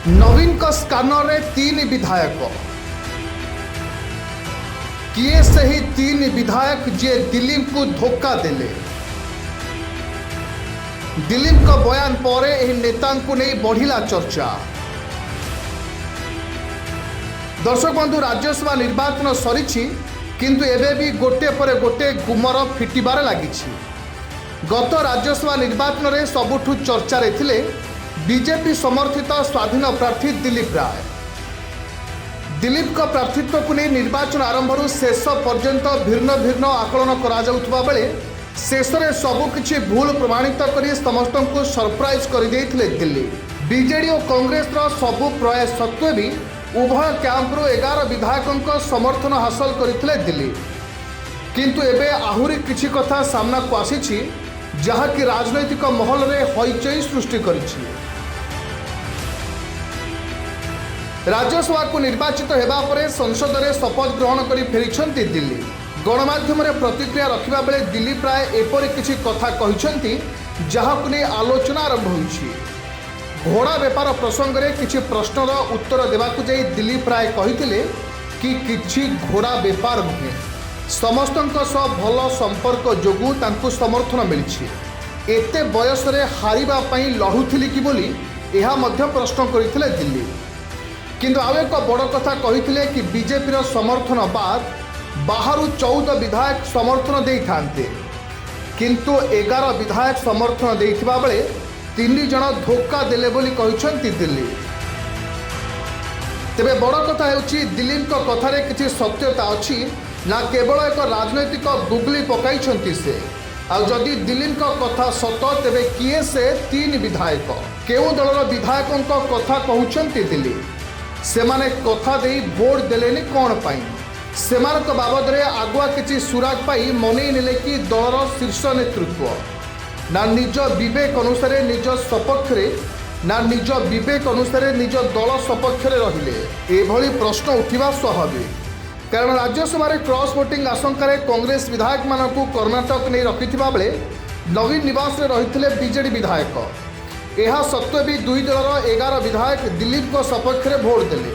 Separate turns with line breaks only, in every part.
नवीन का स्कानर रे 3 विधायक किए सही 3 विधायक जे दिलीप को धोखा देले। दिलीप का बयान पर एही नेता को नहीं बढ़िला चर्चा। दर्शक बंधु, राज्यसभा निर्वाचन सरी किंतु एबे भी गोटे पर गोटे गुमर फिटिबार लागिछि। गत राज्यसभा निर्वाचन में सबुठु चर्चा रे थिले बीजेपी समर्थित स्वाधीन प्रार्थी दिलीप राय। दिलीप का प्रार्थित्व को नहीं निर्वाचन आरंभ शेष पर्यंत भिन्न भिन्न आकलन करा जाउथबा बेले शेष में सबुकिछि भूल प्रमाणित कर समस्त को सरप्राइज कर देइथिले दिल्ली। बीजेडी और कांग्रेस सबु प्रयास सत्वे भी उभय कैंप्रु 11 विधायकों समर्थन हासिल करथिले दिल्ली। किंतु एबे आहुरी किछि कथा सामना को आसीछि जहाँकि राजनैतिक महल में हईचई सृष्टि करिछि। राज्यसभा को निर्वाचित हेबा परे संसद में शपथ ग्रहण कर फेरी दिल्ली। गणमाध्यम प्रतिक्रिया रखा बेले दिलीप राय एपरी किछि कथा कहिसेंती जहाकु नै आलोचना आरंभ होइछि। घोड़ा बेपार प्रसंग में किछि प्रश्नर उत्तर देवाकु जाई दिलीप राय कहिथिले कि किछि घोड़ा बेपार नुहे, समस्तंक सह भल संपर्क जोगु तांकु समर्थन मिलिछि। एते बयस रे हारिबा पई लढुथिली कि बोली एहा मध्य प्रश्न करथिले दिल्ली। किंतु आउ एक बड़ कथा कहिथिले कि बीजेपी रो समर्थन बाद बाहर 14 विधायक समर्थन देई थांते, किंतु 11 विधायक समर्थन देइथिबा बेले 3 जण धोखा देले बोली कहिसंती दिल्ली। तेबे बड़ कथा हेउछि दिलीप को कथारे किछि सत्यता अछि ना केवल एक राजनैतिक गुगली पकाइछंती से। आ जदि दिलीप को कथा सत तेबे किए से 3 विधायक केउ दलर विधायकों को कथा कहउछंती दिल्ली। सेमाने कथा देई भोट देलेनी कोन पाई, सेमानक बाबद रे आगुआ किछि सुराग पाई मनै नेले कि दलर शीर्ष नेतृत्व ना निज विवेक अनुसार निज सपक्ष ना निज विवेक अनुसार निज दल सपक्ष रहिले। एभली प्रश्न उठिबा स्वाभाविक, कारण राज्यसभा क्रॉस वोटिंग आशंका कांग्रेस विधायक मानक कर्णाटक नहीं रखिथिबा बेले नवीन निवास रे रहिथिले बीजेडी विधायक। यह सत्वे भी 2 दलर 11 विधायक दिलीप को सपक्ष में भोट देले।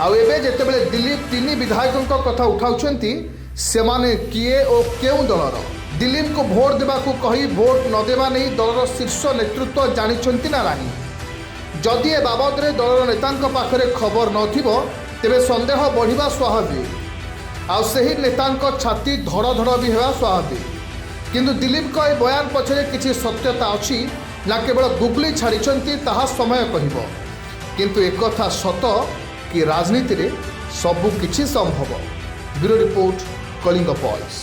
आउ एबे जेतेबेले दिलीप 3 विधायकों कथा उठाउछंती सेमाने किए और केउ दलर दिलीप को भोट देबाकू कही भोट न देवा नहीं दलर शीर्ष नेतृत्व जानिछंती ना नाही। जदि ए बाबद रे दलर नेतांक पाखरे खबर नथिबो तेबे संदेह बढ़िबा स्वाभाविक। आउ सही नेतांक छाती धड़ धड़ भी हेबा स्वाभाविक। किंतु दिलीप को ए बयान पछरे किछि सत्यता अछि ना केवल गुगली छाड़िछंती ताहा समय कहिबो। किंतु एक कथा सत कि राजनीति रे सबु किछि संभव। Bureau report, Kalinga pulse.